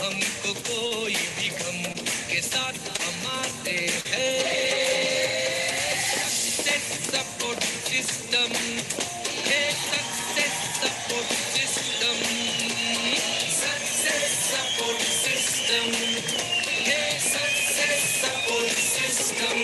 हमको कोई भी गम के साथ हमारे हैं। सक्सेस सपोर्ट सिस्टम, ये success support system, success support system, ये success support system.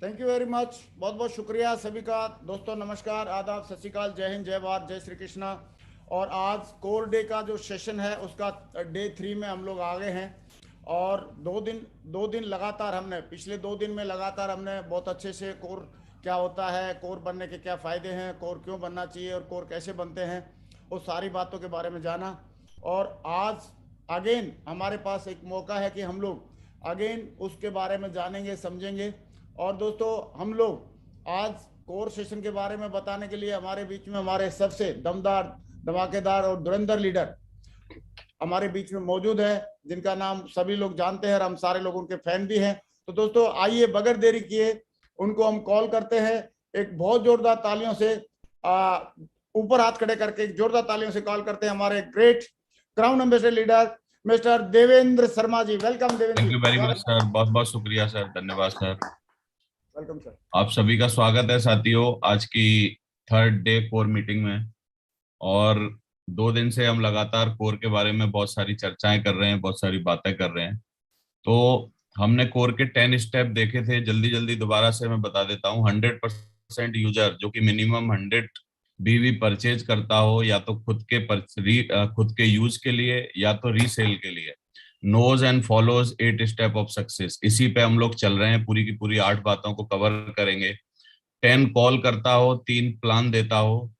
Thank you very much. बहुत बहुत शुक्रिया सभी का। दोस्तों नमस्कार, आदाब, सत श्री अकाल, जय हिंद, जय भारत, जय श्री कृष्णा। और आज कोर डे का जो सेशन है उसका डे 3 में हम लोग आ गए हैं। और दो दिन लगातार हमने, पिछले 2 दिन में लगातार हमने बहुत अच्छे से कोर क्या होता है, कोर बनने के क्या फ़ायदे हैं, कोर क्यों बनना चाहिए और कोर कैसे बनते हैं, उस सारी बातों के बारे में जाना। और आज अगेन हमारे पास एक मौका है कि हम लोग अगेन उसके बारे में जानेंगे, समझेंगे। और दोस्तों हम लोग आज कोर सेशन के बारे में बताने के लिए हमारे बीच में हमारे सबसे दमदार, धमाकेदार और धुरंधर लीडर हमारे बीच में मौजूद है, जिनका नाम सभी लोग जानते हैं और हम सारे लोग उनके फैन भी हैं। तो दोस्तों आइए बगैर देरी किए उनको हम कॉल करते हैं। एक बहुत जोरदार तालियों से ऊपर हाथ खड़े करके जोरदार तालियों से कॉल करते हैं हमारे great crown ambassador leader mister Devendra Sharma ji. Welcome Devendra ji. Thank you very much sir, बहुत बहुत शुक्रिया सर, धन्यवाद सर। Welcome sir. आप सभी का स्वागत है साथियों आज की 3rd डे कोर मीटिंग में। और 2 दिन से हम लगातार कोर के बारे में बहुत सारी चर्चाएं कर रहे हैं, बहुत सारी बातें कर रहे हैं। तो हमने कोर के 10 स्टेप देखे थे, जल्दी जल्दी दोबारा से मैं बता देता हूँ। 100% यूजर जो कि मिनिमम 100 बीवी परचेज करता हो, या तो खुद के यूज के लिए या तो रीसेल के लिए, knows and follows 8 step of success, इसी पे हम लोग चल रहे हैं। पूरी की पूरी 8 बातों को कवर करेंगे। 10 कॉल करता हो, 3 प्लान देता हो,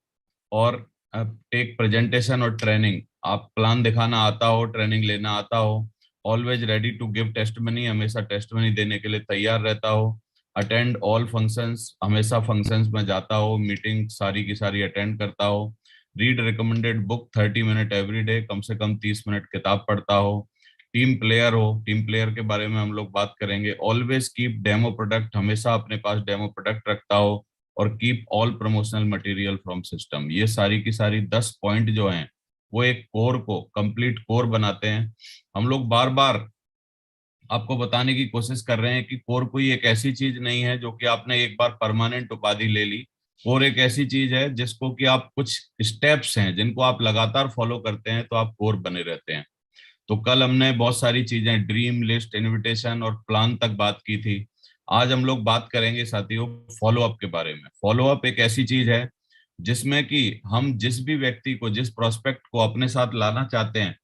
और टेक प्रेजेंटेशन और ट्रेनिंग। आप प्लान दिखाना आता हो, ट्रेनिंग लेना आता हो, always ready to give testimony, हमेशा टेस्टमनी देने के लिए तैयार रहता हो। अटेंड ऑल फंक्शंस, हमेशा फंक्शंस में जाता हो, मीटिंग सारी की सारी अटेंड करता हो। Read recommended book 30 minute every day, कम से कम 30 मिनट किताब पढ़ता हो। टीम प्लेयर हो, टीम प्लेयर के बारे में हम लोग बात करेंगे। ऑलवेज कीप डेमो प्रोडक्ट, हमेशा अपने पास डेमो प्रोडक्ट रखता हो। और keep all promotional material from system. ये सारी की सारी 10 पॉइंट जो हैं वो एक कोर को कंप्लीट कोर बनाते हैं। हम लोग बार बार आपको बताने की कोशिश कर रहे हैं कि कोर कोई एक ऐसी चीज नहीं है जो कि आपने एक बार परमानेंट उपाधि ले ली। कोर एक ऐसी चीज है जिसको कि आप कुछ स्टेप्स हैं जिनको आप लगातार फॉलो करते हैं तो आप कोर बने रहते हैं। तो कल हमने बहुत सारी चीजें, ड्रीम लिस्ट, इनविटेशन और प्लान तक बात की थी। आज हम लोग बात करेंगे साथियों फॉलो अप के बारे में। फॉलो अप एक ऐसी चीज है जिसमें कि हम जिस भी व्यक्ति को, जिस प्रोस्पेक्ट को अपने साथ लाना चाहते हैं,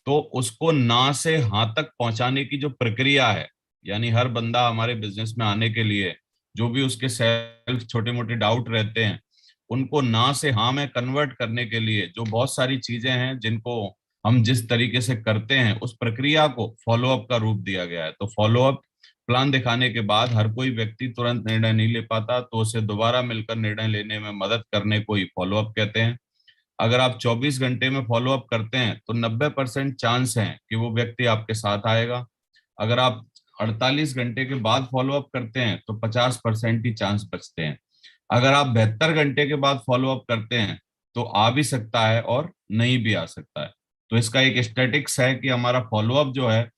तो उसको ना से हाँ तक पहुंचाने की जो प्रक्रिया है, यानी हर बंदा हमारे बिजनेस में आने के लिए जो भी उसके सेल्फ छोटे मोटे डाउट रहते हैं, उनको ना से हाँ में कन्वर्ट करने के लिए जो बहुत सारी चीजें हैं जिनको हम जिस तरीके से करते हैं, उस प्रक्रिया को फॉलो अप का रूप दिया गया है। तो फॉलो अप प्लान दिखाने के बाद हर कोई व्यक्ति तुरंत निर्णय नहीं ले पाता, तो उसे दोबारा मिलकर निर्णय लेने में मदद करने को ही फॉलो अप कहते हैं। अगर आप 24 घंटे में फॉलो अप करते हैं तो 90% चांस है कि वो व्यक्ति आपके साथ आएगा। अगर आप 48 घंटे के बाद फॉलो अप करते हैं तो 50% ही चांस बचते हैं। अगर आप 72 घंटे के बाद फॉलो अप करते हैं तो आ भी सकता है और नहीं भी आ सकता है। तो इसका एक स्टैटिक्स है कि हमारा फॉलो अप जो है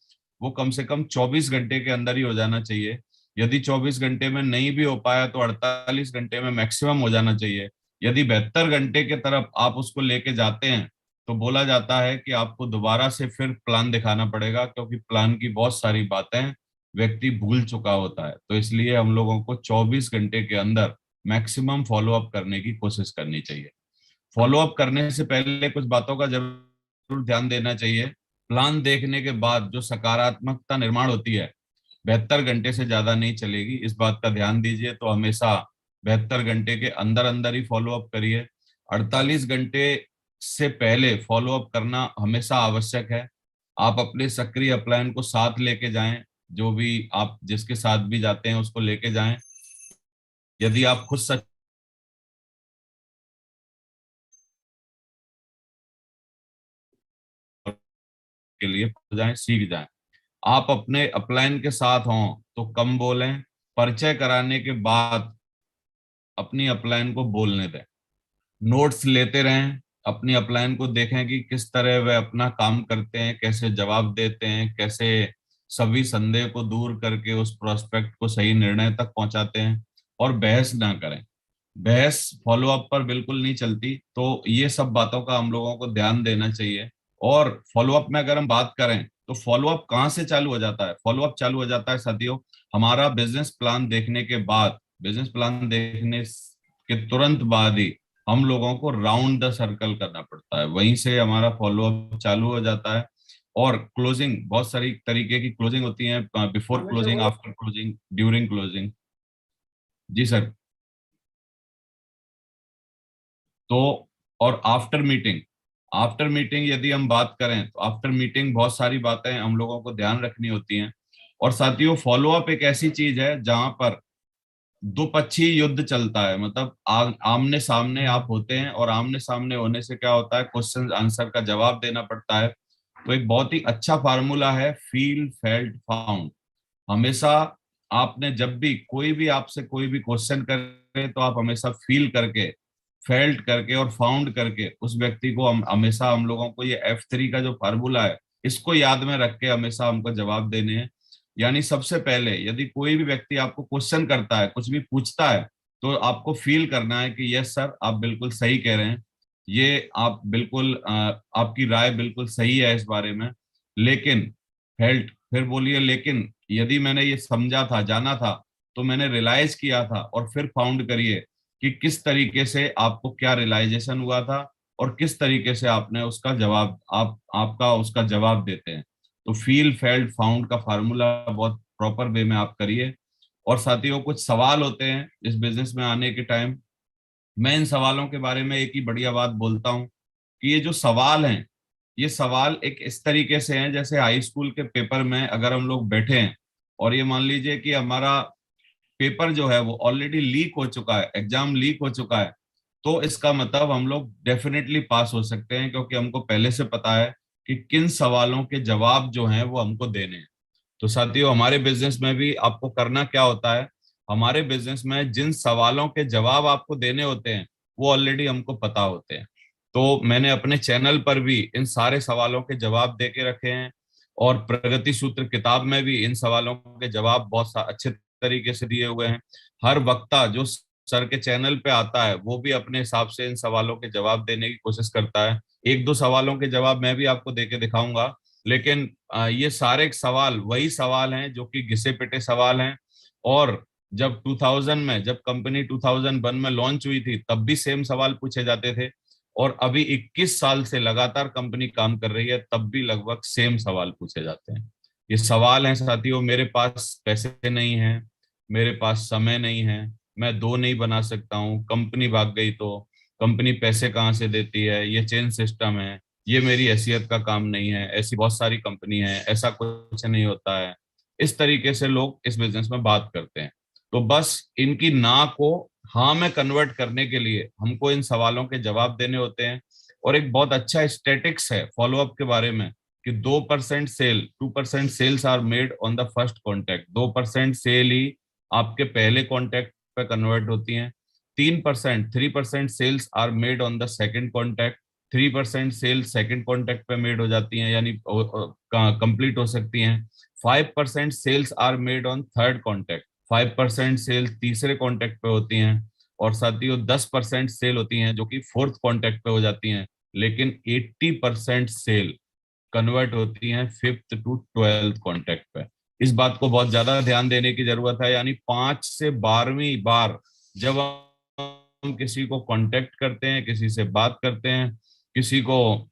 वो कम से कम 24 घंटे के अंदर ही हो जाना चाहिए। यदि 24 घंटे में नहीं भी हो पाया तो 48 घंटे में मैक्सिमम हो जाना चाहिए। यदि 72 घंटे की तरफ आप उसको लेके जाते हैं तो बोला जाता है कि आपको दोबारा से फिर प्लान दिखाना पड़ेगा, क्योंकि प्लान की बहुत सारी बातें व्यक्ति भूल चुका होता है। तो इसलिए हम लोगों को 24 घंटे के अंदर मैक्सिमम फॉलो अप करने की कोशिश करनी चाहिए। फॉलो अप करने से पहले कुछ बातों का जरूर ध्यान देना चाहिए। प्लान देखने के बाद जो सकारात्मकता निर्माण होती है 72 घंटे से ज्यादा नहीं चलेगी, इस बात का ध्यान दीजिए। तो हमेशा 72 घंटे के अंदर अंदर ही फॉलो अप करिए। 48 घंटे से पहले फॉलो अप करना हमेशा आवश्यक है। आप अपने सक्रिय अपलायन को साथ लेके जाएं, जो भी आप जिसके साथ भी जाते हैं उसको लेके जाएं। यदि आप खुद सच के लिए जाएं, सीख जाएं। आप अपने अपलाइन के साथ हों तो कम बोलें, परिचय कराने के बाद अपनी अपलाइन को बोलने दें, नोट्स लेते रहें, अपनी अपलाइन को देखें कि किस तरह वे अपना काम करते हैं, कैसे जवाब देते हैं, कैसे सभी संदेह को दूर करके उस प्रोस्पेक्ट को सही निर्णय तक पहुंचाते हैं। और बहस ना करें, बहस फॉलो अप पर बिल्कुल नहीं चलती। तो ये सब बातों का हम लोगों को ध्यान देना चाहिए। और फॉलो अप में अगर हम बात करें तो फॉलो अप कहाँ से चालू हो जाता है? फॉलो अप चालू हो जाता है साथियों हमारा बिजनेस प्लान देखने के बाद। बिजनेस प्लान देखने के तुरंत बाद ही हम लोगों को राउंड द सर्कल करना पड़ता है, वहीं से हमारा फॉलो अप चालू हो जाता है। और क्लोजिंग, बहुत सारी तरीके की क्लोजिंग होती है, before closing, after closing, during closing. जी सर। तो और आफ्टर मीटिंग, आफ्टर मीटिंग यदि हम बात करें तो आफ्टर मीटिंग बहुत सारी बातें हम लोगों को ध्यान रखनी होती हैं। और साथियों फॉलो अप एक ऐसी चीज है जहां पर दो पक्षी युद्ध चलता है, मतलब आमने सामने आप होते हैं, और आमने सामने होने से क्या होता है, क्वेश्चन आंसर का जवाब देना पड़ता है। तो एक बहुत ही अच्छा फार्मूला है, फील फेल्ट फाउंड। हमेशा आपने जब भी कोई भी आपसे कोई भी क्वेश्चन करे तो आप हमेशा फील करके, फेल्ट करके और फाउंड करके उस व्यक्ति को हमेशा हम लोगों को ये F3 का जो फार्मूला है इसको याद में रख के हमेशा हमको जवाब देने हैं। यानी सबसे पहले यदि कोई भी व्यक्ति आपको क्वेश्चन करता है, कुछ भी पूछता है, तो आपको फील करना है कि यस सर आप बिल्कुल सही कह रहे हैं, ये आप बिल्कुल आपकी राय बिल्कुल सही है इस बारे में। लेकिन फेल्ट, फिर बोलिए लेकिन यदि मैंने ये समझा था, जाना था, तो मैंने रियलाइज किया था। और फिर फाउंड करिए कि किस तरीके से आपको क्या रियलाइजेशन हुआ था और किस तरीके से आपने उसका जवाब, आपका उसका जवाब देते हैं। तो फील फेल्ट फाउंड का फार्मूला बहुत प्रॉपर वे में आप करिए। और साथियों कुछ सवाल होते हैं इस बिजनेस में आने के टाइम, मैं इन सवालों के बारे में एक ही बढ़िया बात बोलता हूँ कि ये जो सवाल हैं, ये सवाल एक इस तरीके से हैं जैसे हाई स्कूल के पेपर में अगर हम लोग बैठे हैं और ये मान लीजिए कि हमारा पेपर जो है वो ऑलरेडी लीक हो चुका है, एग्जाम लीक हो चुका है, तो इसका मतलब हम लोग डेफिनेटली पास हो सकते हैं, क्योंकि हमको पहले से पता है कि किन सवालों के जवाब जो हैं वो हमको देने हैं। तो साथियों हमारे बिजनेस में भी आपको करना क्या होता है, हमारे बिजनेस में जिन सवालों के जवाब आपको देने होते हैं वो ऑलरेडी हमको पता होते हैं। तो मैंने अपने चैनल पर भी इन सारे सवालों के जवाब दे के रखे हैं, और प्रगति सूत्र किताब में भी इन सवालों के जवाब बहुत अच्छे तरीके से दिए हुए हैं। हर वक्ता जो सर के चैनल पे आता है वो भी अपने हिसाब से इन सवालों के जवाब देने की कोशिश करता है। एक दो सवालों के जवाब मैं भी आपको देके दिखाऊंगा, लेकिन ये सारे सवाल वही सवाल हैं जो कि घिसे पिटे सवाल हैं। और जब 2000 में, जब कंपनी 2001 में लॉन्च हुई थी तब भी सेम सवाल पूछे जाते थे, और अभी 21 साल से लगातार कंपनी काम कर रही है तब भी लगभग सेम सवाल पूछे जाते हैं। ये सवाल हैं साथियों, मेरे पास पैसे नहीं है, मेरे पास समय नहीं है, मैं दो नहीं बना सकता हूँ, कंपनी भाग गई तो कंपनी पैसे कहाँ से देती है, ये चेन सिस्टम है, ये मेरी हैसियत का काम नहीं है, ऐसी बहुत सारी कंपनी है, ऐसा कुछ नहीं होता है। इस तरीके से लोग इस बिजनेस में बात करते हैं। तो बस इनकी ना को हाँ में कन्वर्ट करने के लिए हमको इन सवालों के जवाब देने होते हैं। और एक बहुत अच्छा स्टेटिक्स है फॉलो अप के बारे में कि 2% sale, 2% sales are made on the first contact. 2% sale ही आपके पहले कॉन्टेक्ट पे कन्वर्ट होती हैं। 3%, 3% sales are made on the second contact. 3% sale second contact पे मेड हो जाती हैं, यानी कंप्लीट हो सकती हैं। 5% sales are made on third contact. 5% sale तीसरे कॉन्टेक्ट पे होती हैं। और साथियों 10% सेल होती हैं जो कि फोर्थ कॉन्टेक्ट पे हो जाती हैं। लेकिन 80% सेल कन्वर्ट होती हैं फिफ्थ टू ट्वेल्थ कॉन्टेक्ट पे। इस बात को बहुत ज्यादा ध्यान देने की जरूरत है, यानी 5 से 12वीं बार जब हम किसी को कांटेक्ट करते हैं, किसी से बात करते हैं, किसी को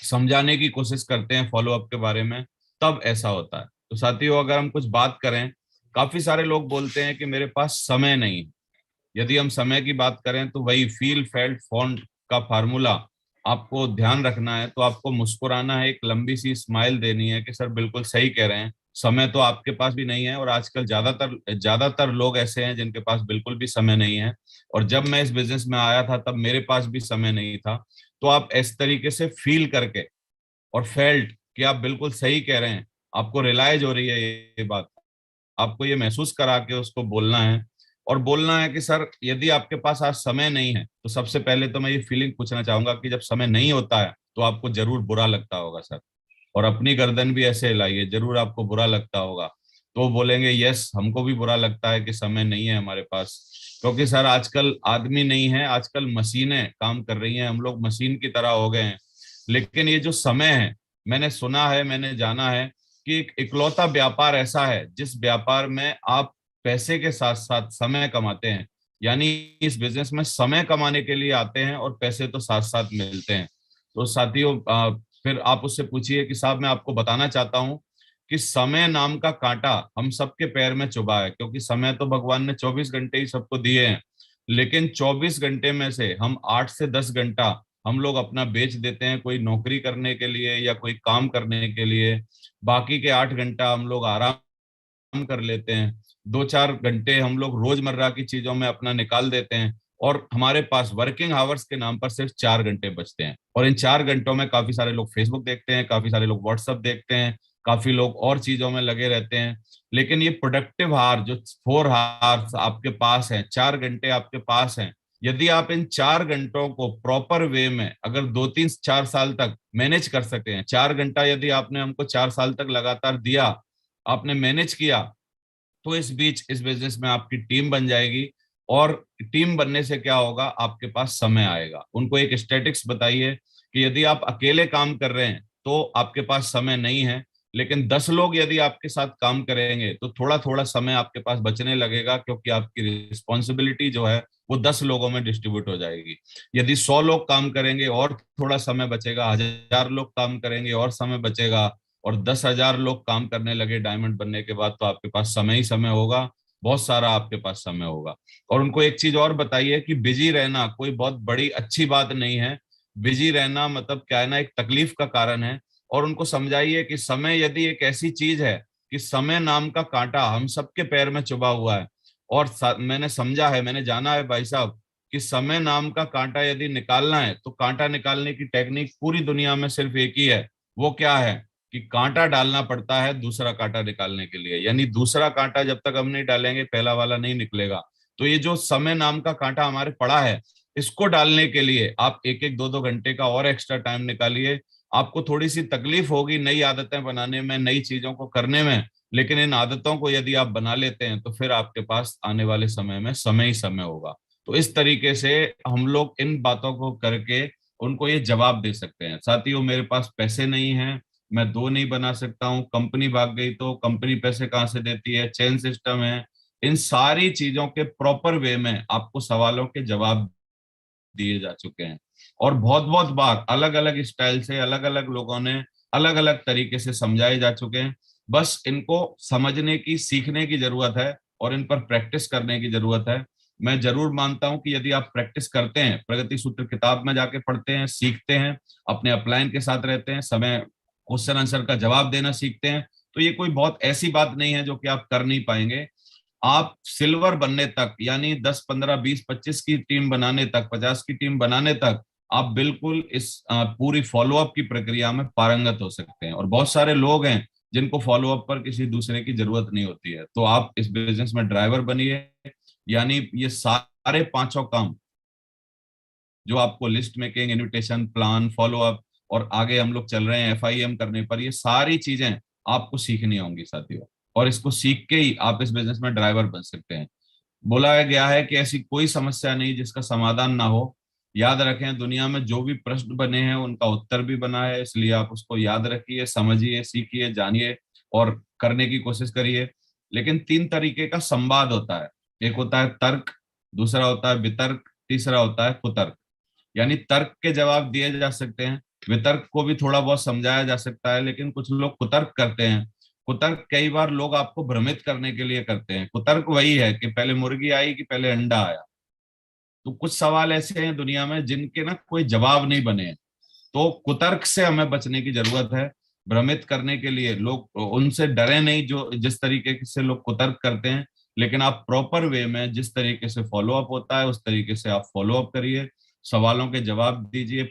समझाने की कोशिश करते हैं फॉलो अप के बारे में, तब ऐसा होता है। तो साथियों अगर हम कुछ बात करें, काफी सारे लोग बोलते हैं कि मेरे पास समय नहीं है। यदि हम समय की बात करें तो वही फील फेल्ट फॉन्ट का फार्मूला आपको ध्यान रखना है। तो आपको मुस्कुराना है, एक लंबी सी स्माइल देनी है कि सर बिल्कुल सही कह रहे हैं, समय तो आपके पास भी नहीं है, और आजकल ज्यादातर ज्यादातर लोग ऐसे हैं जिनके पास बिल्कुल भी समय नहीं है। और जब मैं इस बिजनेस में आया था तब मेरे पास भी समय नहीं था। तो आप इस तरीके से फील करके और फेल्ट कि आप बिल्कुल सही कह रहे हैं, आपको रियलाइज हो रही है ये बात, आपको ये महसूस करा के उसको बोलना है, और बोलना है कि सर यदि आपके पास आज समय नहीं है, तो सबसे पहले तो मैं ये फीलिंग पूछना चाहूंगा कि जब समय नहीं होता है तो आपको जरूर बुरा लगता होगा सर, और अपनी गर्दन भी ऐसे हिलाइए, जरूर आपको बुरा लगता होगा। तो वो बोलेंगे यस, हमको भी बुरा लगता है कि समय नहीं है हमारे पास, क्योंकि सर आजकल आदमी नहीं है, आजकल मशीनें काम कर रही हैं, हम लोग मशीन की तरह हो गए हैं। लेकिन ये जो समय है, मैंने सुना है, मैंने जाना है कि एक इकलौता व्यापार ऐसा है जिस व्यापार में आप पैसे के साथ साथ समय कमाते हैं। यानी इस बिजनेस में समय कमाने के लिए आते हैं और पैसे तो साथ साथ मिलते हैं। तो साथियों, फिर आप उससे पूछिए कि साहब मैं आपको बताना चाहता हूँ कि समय नाम का कांटा हम सबके पैर में चुभा है, क्योंकि समय तो भगवान ने 24 घंटे ही सबको दिए हैं, लेकिन 24 घंटे में से हम 8 से 10 घंटा हम लोग अपना बेच देते हैं कोई नौकरी करने के लिए या कोई काम करने के लिए। बाकी के 8 घंटा हम लोग आराम कर लेते हैं, 2-4 घंटे हम लोग रोजमर्रा की चीजों में अपना निकाल देते हैं, और हमारे पास वर्किंग आवर्स के नाम पर सिर्फ 4 घंटे बचते हैं। और इन 4 घंटों में काफी सारे लोग फेसबुक देखते हैं, काफी सारे लोग व्हाट्सएप देखते हैं, काफी लोग और चीजों में लगे रहते हैं। लेकिन ये प्रोडक्टिव हार जो 4 हार्स आपके पास है, 4 घंटे आपके पास हैं, यदि आप इन 4 घंटों को प्रॉपर वे में अगर 2-3-4 साल तक मैनेज कर सके हैं, 4 घंटा यदि आपने हमको 4 साल तक लगातार दिया, आपने मैनेज किया, तो इस बीच इस बिजनेस में आपकी टीम बन जाएगी। और टीम बनने से क्या होगा, आपके पास समय आएगा। उनको एक स्टैटिक्स बताइए कि यदि आप अकेले काम कर रहे हैं तो आपके पास समय नहीं है, लेकिन 10 लोग यदि आपके साथ काम करेंगे तो थोड़ा थोड़ा समय आपके पास बचने लगेगा, क्योंकि आपकी रिस्पॉन्सिबिलिटी जो है वो 10 लोगों में डिस्ट्रीब्यूट हो जाएगी। यदि 100 लोग काम करेंगे और थोड़ा समय बचेगा, 1000 लोग काम करेंगे और समय बचेगा, और 10,000 लोग काम करने लगे डायमंड बनने के बाद, तो आपके पास समय ही समय होगा, बहुत सारा आपके पास समय होगा। और उनको एक चीज और बताइए कि बिजी रहना कोई बहुत बड़ी अच्छी बात नहीं है। बिजी रहना मतलब क्या है ना, एक तकलीफ का कारण है। और उनको समझाइए कि समय यदि एक ऐसी चीज है कि समय नाम का कांटा हम सबके पैर में चुभा हुआ है। और मैंने समझा है, मैंने जाना है भाई साहब, कि समय नाम का कांटा यदि निकालना है तो कांटा निकालने की टेक्निक पूरी दुनिया में सिर्फ एक ही है। वो क्या है कि कांटा डालना पड़ता है दूसरा कांटा निकालने के लिए, यानी दूसरा कांटा जब तक हम नहीं डालेंगे पहला वाला नहीं निकलेगा। तो ये जो समय नाम का कांटा हमारे पड़ा है, इसको डालने के लिए आप 1-1, 2-2 घंटे का और एक्स्ट्रा टाइम निकालिए। आपको थोड़ी सी तकलीफ होगी नई आदतें बनाने में, नई चीजों को करने में, लेकिन इन आदतों को यदि आप बना लेते हैं तो फिर आपके पास आने वाले समय में समय ही समय होगा। तो इस तरीके से हम लोग इन बातों को करके उनको ये जवाब दे सकते हैं, साथियों मेरे पास पैसे नहीं है, मैं दो नहीं बना सकता हूँ, कंपनी भाग गई तो कंपनी पैसे कहाँ से देती है, चेन सिस्टम है। इन सारी चीजों के प्रॉपर वे में आपको सवालों के जवाब दिए जा चुके हैं, और बहुत बहुत बार अलग अलग स्टाइल से अलग अलग लोगों ने अलग अलग तरीके से समझाए जा चुके हैं। बस इनको समझने की, सीखने की जरूरत है, और इन पर प्रैक्टिस करने की जरूरत है। मैं जरूर मानता हूं कि यदि आप प्रैक्टिस करते हैं, प्रगति सूत्र किताब में जाके पढ़ते हैं, सीखते हैं, अपने अपलाइन के साथ रहते हैं, समय क्वेश्चन आंसर का जवाब देना सीखते हैं, तो ये कोई बहुत ऐसी बात नहीं है जो कि आप कर नहीं पाएंगे। आप सिल्वर बनने तक, यानी 10, 15, 20, 25 की टीम बनाने तक, 50 की टीम बनाने तक आप बिल्कुल इस पूरी फॉलोअप की प्रक्रिया में पारंगत हो सकते हैं। और बहुत सारे लोग हैं जिनको फॉलोअप पर किसी दूसरे की जरूरत नहीं होती है। तो आप इस बिजनेस में ड्राइवर बनिए, यानी ये सारे पांचों काम जो आपको list making, invitation, plan, follow up, और आगे हम लोग चल रहे हैं FIM करने पर, ये सारी चीजें आपको सीखनी होंगी साथियों। और इसको सीख के ही आप इस बिजनेस में ड्राइवर बन सकते हैं। बोला गया है कि ऐसी कोई समस्या नहीं जिसका समाधान ना हो। याद रखें, दुनिया में जो भी प्रश्न बने हैं उनका उत्तर भी बना है, इसलिए आप उसको याद रखिए, समझिए, सीखिए, जानिए और करने की कोशिश करिए। लेकिन 3 तरीके का संवाद होता है, एक होता है तर्क, दूसरा होता है वितर्क, तीसरा होता है कुतर्क। यानी तर्क के जवाब दिए जा सकते हैं, वितर्क को भी थोड़ा बहुत समझाया जा सकता है, लेकिन कुछ लोग कुतर्क करते हैं। कुतर्क कई बार लोग आपको भ्रमित करने के लिए करते हैं। कुतर्क वही है कि पहले मुर्गी आई कि पहले अंडा आया। तो कुछ सवाल ऐसे हैं दुनिया में जिनके ना कोई जवाब नहीं बने हैं, तो कुतर्क से हमें बचने की जरूरत है। भ्रमित करने के लिए लोग, उनसे डरे नहीं जो जिस तरीके से लोग कुतर्क करते हैं, लेकिन आप प्रॉपर वे में जिस तरीके से फॉलो अप होता है उस तरीके से आप फॉलो अप करिए, सवालों के जवाब दीजिए,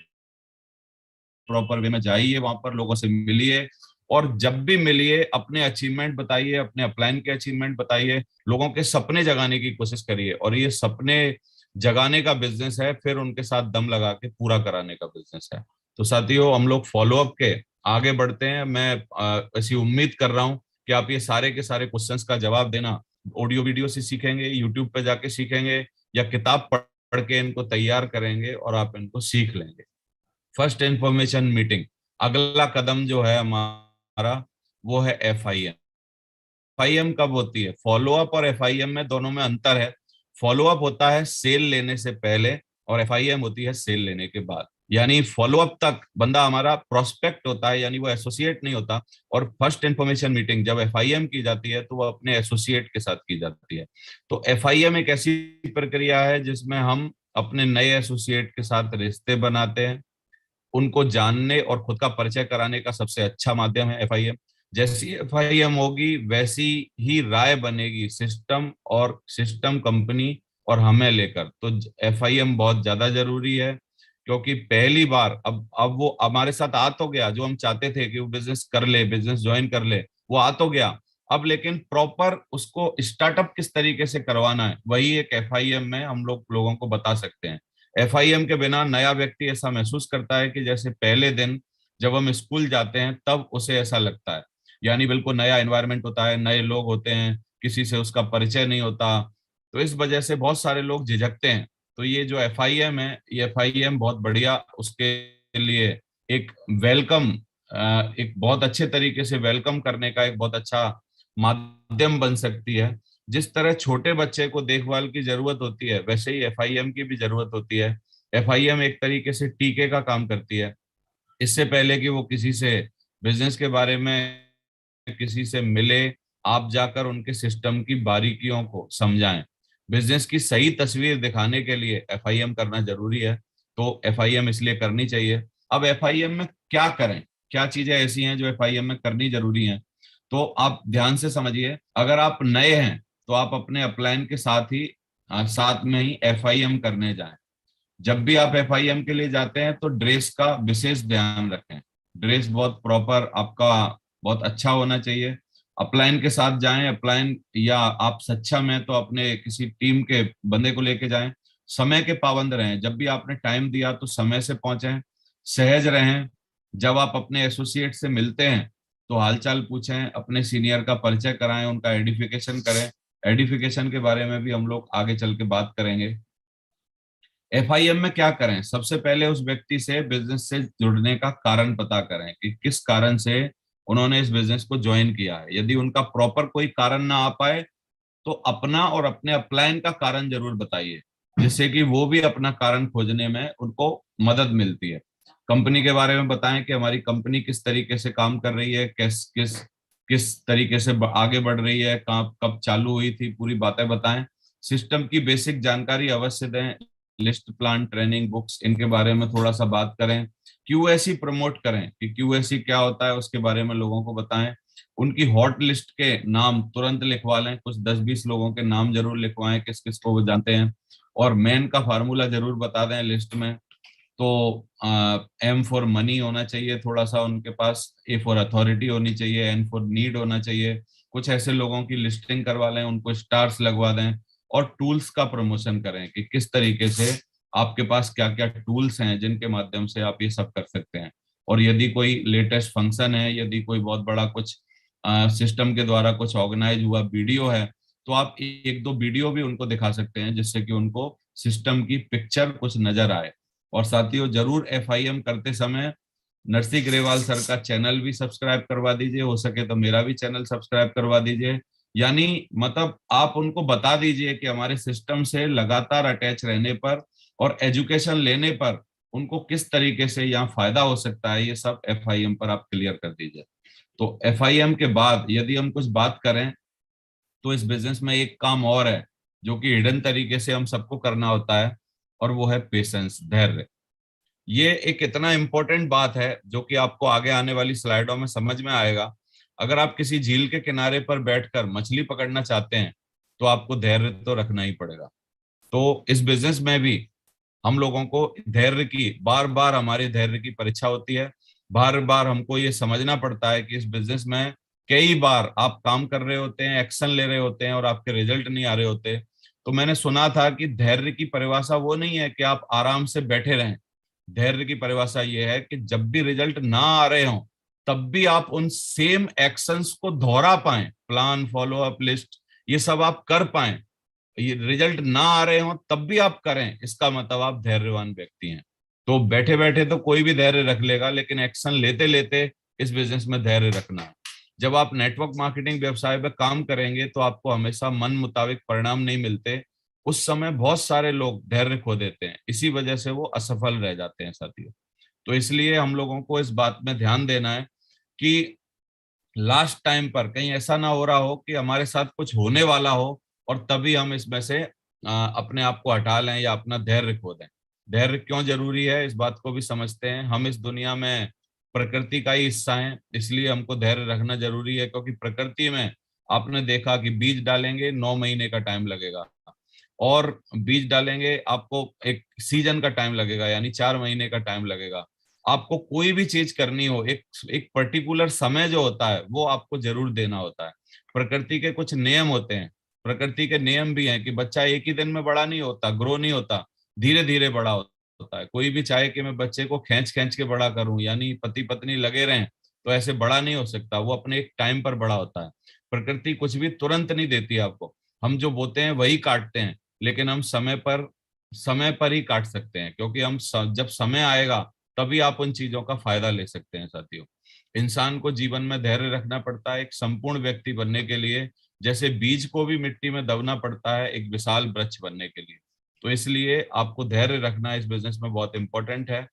प्रॉपर वे में जाइए, वहां पर लोगों से मिलिए, और जब भी मिलिए अपने अचीवमेंट बताइए, अपने अपलाइन के अचीवमेंट बताइए, लोगों के सपने जगाने की कोशिश करिए। और ये सपने जगाने का बिजनेस है, फिर उनके साथ दम लगा के पूरा कराने का बिजनेस है। तो साथियों, हम लोग फॉलोअप के आगे बढ़ते हैं। मैं ऐसी उम्मीद कर रहा हूं कि आप ये सारे के सारे क्वेश्चंस का जवाब देना ऑडियो वीडियो से सीखेंगे, यूट्यूब पे जाके सीखेंगे, या किताब पढ़ के इनको तैयार करेंगे और आप इनको सीख लेंगे। फर्स्ट इंफॉर्मेशन मीटिंग, अगला कदम जो है हमारा वो है FIM। FIM कब होती है? फॉलोअप और FIM में दोनों में अंतर है। फॉलोअप होता है सेल लेने से पहले और FIM होती है सेल लेने के बाद। यानी फॉलोअप तक बंदा हमारा प्रोस्पेक्ट होता है, यानी वो एसोसिएट नहीं होता। और फर्स्ट इंफॉर्मेशन मीटिंग जब FIM की जाती है तो वो अपने एसोसिएट के साथ की जाती है। तो FIM एक ऐसी प्रक्रिया है जिसमें हम अपने नए एसोसिएट के साथ रिश्ते बनाते हैं, उनको जानने और खुद का परिचय कराने का सबसे अच्छा माध्यम है FIM। जैसी FIM होगी वैसी ही राय बनेगी सिस्टम और सिस्टम कंपनी और हमें लेकर। तो FIM बहुत ज्यादा जरूरी है, क्योंकि पहली बार अब वो हमारे साथ आ तो गया, जो हम चाहते थे कि वो बिजनेस कर ले, बिजनेस ज्वाइन कर ले, वो आ तो गया। अब लेकिन प्रॉपर उसको स्टार्टअप किस तरीके से करवाना है, वही एक FIM में हम लोगों को बता सकते हैं। FIM के बिना नया व्यक्ति ऐसा महसूस करता है कि जैसे पहले दिन जब हम स्कूल जाते हैं तब उसे ऐसा लगता है। यानी बिल्कुल नया एनवायरनमेंट होता है, नए लोग होते हैं, किसी से उसका परिचय नहीं होता, तो इस वजह से बहुत सारे लोग झिझकते हैं। तो ये जो FIM है, ये FIM बहुत बढ़िया उसके लिए एक वेलकम, एक बहुत अच्छे तरीके से वेलकम करने का एक बहुत अच्छा माध्यम बन सकती है। जिस तरह छोटे बच्चे को देखभाल की जरूरत होती है, वैसे ही FIM की भी जरूरत होती है। FIM एक तरीके से टीके का काम करती है। इससे पहले कि वो किसी से बिजनेस के बारे में किसी से मिले, आप जाकर उनके सिस्टम की बारीकियों को समझाएं। बिजनेस की सही तस्वीर दिखाने के लिए FIM करना जरूरी है। तो FIM इसलिए करनी चाहिए। अब FIM में क्या करें, क्या चीजें ऐसी हैं जो FIM में करनी जरूरी हैं? तो आप ध्यान से समझिए। अगर आप नए हैं तो आप अपने अपलाइन के साथ में ही FIM करने जाएं। जब भी आप FIM के लिए जाते हैं तो ड्रेस का विशेष ध्यान रखें। ड्रेस बहुत प्रॉपर आपका बहुत अच्छा होना चाहिए। अपलाइन के साथ जाएं, अपलाइन या आप सक्षम हैं तो अपने किसी टीम के बंदे को लेके जाएं। समय के पाबंद रहें, जब भी आपने टाइम दिया तो समय से पहुंचें। सहज रहें, जब आप अपने एसोसिएट से मिलते हैं तो हालचाल पूछें, अपने सीनियर का परिचय कराएं, उनका एडिफिकेशन करें। एडिफिकेशन के बारे में भी हम लोग आगे चल के बात करेंगे। FIM में क्या करें? सबसे पहले उस व्यक्ति से बिजनेस से जुड़ने का कारण पता करें कि किस कारण से उन्होंने इस बिजनेस को ज्वाइन किया है। यदि उनका प्रॉपर कोई कारण ना आ पाए तो अपना और अपने अपलाइन का कारण जरूर बताइए, जिससे कि वो भी अपना कारण खोजने में उनको मदद मिलती है। कंपनी के बारे में बताएं कि हमारी कंपनी किस तरीके से काम कर रही है, किस किस किस तरीके से आगे बढ़ रही है, कब कब चालू हुई थी, पूरी बातें बताएं। सिस्टम की बेसिक जानकारी अवश्य दें। लिस्ट, प्लान, ट्रेनिंग, बुक्स, इनके बारे में थोड़ा सा बात करें। QSE प्रमोट करें कि QSE क्या होता है, उसके बारे में लोगों को बताएं। उनकी हॉट लिस्ट के नाम तुरंत लिखवा लें, कुछ 10-20 लोगों के नाम जरूर लिखवाएं किस किस को वो जानते हैं। और मैन का फार्मूला जरूर बता दें लिस्ट में। तो M फॉर मनी होना चाहिए थोड़ा सा उनके पास, A फॉर अथॉरिटी होनी चाहिए, N फॉर नीड होना चाहिए। कुछ ऐसे लोगों की लिस्टिंग करवा लें, उनको स्टार्स लगवा दें। और टूल्स का प्रमोशन करें कि किस तरीके से आपके पास क्या क्या टूल्स हैं जिनके माध्यम से आप ये सब कर सकते हैं। और यदि कोई लेटेस्ट फंक्शन है, यदि कोई बहुत बड़ा कुछ सिस्टम के द्वारा कुछ ऑर्गेनाइज हुआ वीडियो है, तो आप एक दो वीडियो भी उनको दिखा सकते हैं, जिससे कि उनको सिस्टम की पिक्चर कुछ नजर आए। और साथियों, जरूर FIM करते समय नरसी ग्रेवाल सर का चैनल भी सब्सक्राइब करवा दीजिए, हो सके तो मेरा भी चैनल सब्सक्राइब करवा दीजिए। यानी मतलब आप उनको बता दीजिए कि हमारे सिस्टम से लगातार अटैच रहने पर और एजुकेशन लेने पर उनको किस तरीके से यहाँ फायदा हो सकता है, ये सब FIM पर आप क्लियर कर दीजिए। तो FIM के बाद यदि हम कुछ बात करें तो इस बिजनेस में एक काम और है जो कि हिडन तरीके से हम सबको करना होता है, और वो है पेशेंस, धैर्य। ये एक इतना इंपॉर्टेंट बात है जो कि आपको आगे आने वाली स्लाइडों में समझ में आएगा। अगर आप किसी झील के किनारे पर बैठकर मछली पकड़ना चाहते हैं तो आपको धैर्य तो रखना ही पड़ेगा। तो इस बिजनेस में भी हम लोगों को धैर्य की, बार बार हमारे धैर्य की परीक्षा होती है। बार बार हमको ये समझना पड़ता है कि इस बिजनेस में कई बार आप काम कर रहे होते हैं, एक्शन ले रहे होते हैं और आपके रिजल्ट नहीं आ रहे होते। तो मैंने सुना था कि धैर्य की परिभाषा वो नहीं है कि आप आराम से बैठे रहें। धैर्य की परिभाषा ये है कि जब भी रिजल्ट ना आ रहे हो तब भी आप उन सेम एक्शंस को दोहरा पाएं, प्लान, फॉलो अप, लिस्ट, ये सब आप कर पाएं। ये रिजल्ट ना आ रहे हो तब भी आप करें, इसका मतलब आप धैर्यवान व्यक्ति हैं। तो बैठे बैठे तो कोई भी धैर्य रख लेगा, लेकिन एक्शन लेते लेते इस बिजनेस में धैर्य रखना है। जब आप नेटवर्क मार्केटिंग व्यवसाय पे काम करेंगे तो आपको हमेशा मन मुताबिक परिणाम नहीं मिलते। उस समय बहुत सारे लोग धैर्य खो देते हैं, इसी वजह से वो असफल रह जाते हैं साथियों। तो इसलिए हम लोगों को इस बात में ध्यान देना है कि लास्ट टाइम पर कहीं ऐसा ना हो रहा हो कि हमारे साथ कुछ होने वाला हो और तभी हम इसमें से अपने आप को हटा लें या अपना धैर्य खो दें। धैर्य क्यों जरूरी है इस बात को भी समझते हैं। हम इस दुनिया में प्रकृति का ही हिस्सा है, इसलिए हमको धैर्य रखना जरूरी है। क्योंकि प्रकृति में आपने देखा कि बीज डालेंगे 9 महीने का टाइम लगेगा, और बीज डालेंगे आपको एक सीजन का टाइम लगेगा, यानी 4 महीने का टाइम लगेगा। आपको कोई भी चीज करनी हो, एक एक पर्टिकुलर समय जो होता है वो आपको जरूर देना होता है। प्रकृति के कुछ नियम होते हैं। प्रकृति के नियम भी हैं कि बच्चा एक ही दिन में बड़ा नहीं होता, ग्रो नहीं होता, धीरे धीरे बड़ा होता है। कोई भी चाहे कि मैं बच्चे को खींच खींच के बड़ा करूं, यानी पति पत्नी लगे रहें, तो ऐसे बड़ा नहीं हो सकता। वो अपने एक टाइम पर बड़ा होता है। प्रकृति कुछ भी तुरंत नहीं देती आपको। हम जो बोते हैं वही काटते हैं, लेकिन हम समय पर ही काट सकते हैं, क्योंकि जब समय आएगा तभी आप उन चीजों का फायदा ले सकते हैं साथियों। इंसान को जीवन में धैर्य रखना पड़ता है एक संपूर्ण व्यक्ति बनने के लिए, जैसे बीज को भी मिट्टी में दबना पड़ता है एक विशाल वृक्ष बनने के लिए। तो इसलिए आपको धैर्य रखना इस बिजनेस में बहुत इंपॉर्टेंट है।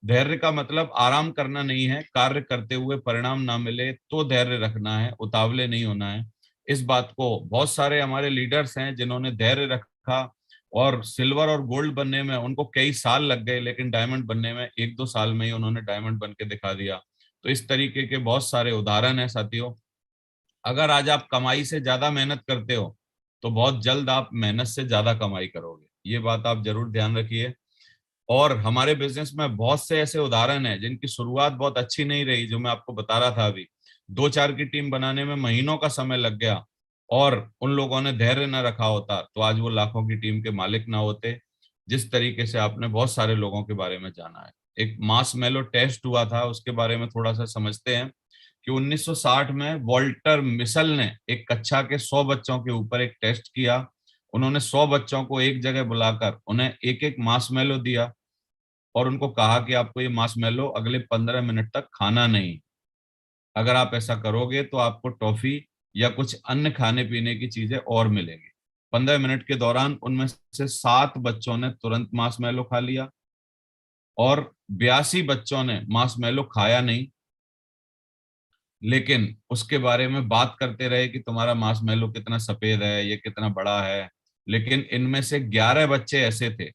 धैर्य का मतलब आराम करना नहीं है, कार्य करते हुए परिणाम ना मिले तो धैर्य रखना है, उतावले नहीं होना है। इस बात को बहुत सारे हमारे लीडर्स हैं जिन्होंने धैर्य रखा, और सिल्वर और गोल्ड बनने में उनको कई साल लग गए, लेकिन डायमंड बनने में 1-2 साल में ही उन्होंने डायमंड बन के दिखा दिया। तो इस तरीके के बहुत सारे उदाहरण है साथियों। अगर आज आप कमाई से ज्यादा मेहनत करते हो तो बहुत जल्द आप मेहनत से ज्यादा कमाई करोगे, ये बात आप जरूर ध्यान रखिए। और हमारे बिजनेस में बहुत से ऐसे उदाहरण हैं जिनकी शुरुआत बहुत अच्छी नहीं रही, जो मैं आपको बता रहा था अभी। 2-4 की टीम बनाने में महीनों का समय लग गया, और उन लोगों ने धैर्य न रखा होता तो आज वो लाखों की टीम के मालिक ना होते। जिस तरीके से आपने बहुत सारे लोगों के बारे में जाना है, एक मास मेलो टेस्ट हुआ था, उसके बारे में थोड़ा सा समझते हैं कि 1960 में वॉल्टर मिसल ने एक कक्षा के 100 बच्चों के ऊपर एक टेस्ट किया। उन्होंने 100 बच्चों को एक जगह बुलाकर उन्हें एक एक मास मेलो दिया, और उनको कहा कि आपको ये मार्शमैलो अगले 15 मिनट तक खाना नहीं। अगर आप ऐसा करोगे तो आपको टॉफी या कुछ अन्य खाने पीने की चीजें और मिलेंगी। 15 मिनट के दौरान उनमें से 7 बच्चों ने तुरंत मार्शमैलो खा लिया, और 82 बच्चों ने मार्शमैलो खाया नहीं, लेकिन उसके बारे में बात करते रहे कि तुम्हारा मार्शमैलो कितना सफेद है, ये कितना बड़ा है। लेकिन इनमें से 11 बच्चे ऐसे थे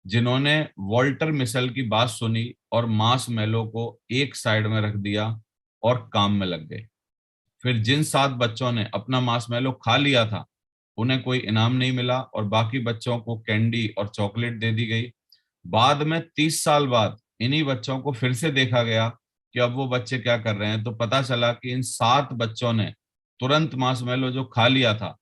जिन्होंने वॉल्टर मिसल की बात सुनी और मास मेलो को एक साइड में रख दिया और काम में लग गए। फिर जिन 7 बच्चों ने अपना मास मेलो खा लिया था उन्हें कोई इनाम नहीं मिला, और बाकी बच्चों को कैंडी और चॉकलेट दे दी गई। बाद में 30 साल बाद इन्हीं बच्चों को फिर से देखा गया कि अब वो बच्चे क्या कर रहे हैं, तो पता चला कि इन 7 बच्चों ने तुरंत मास मेलो जो खा लिया था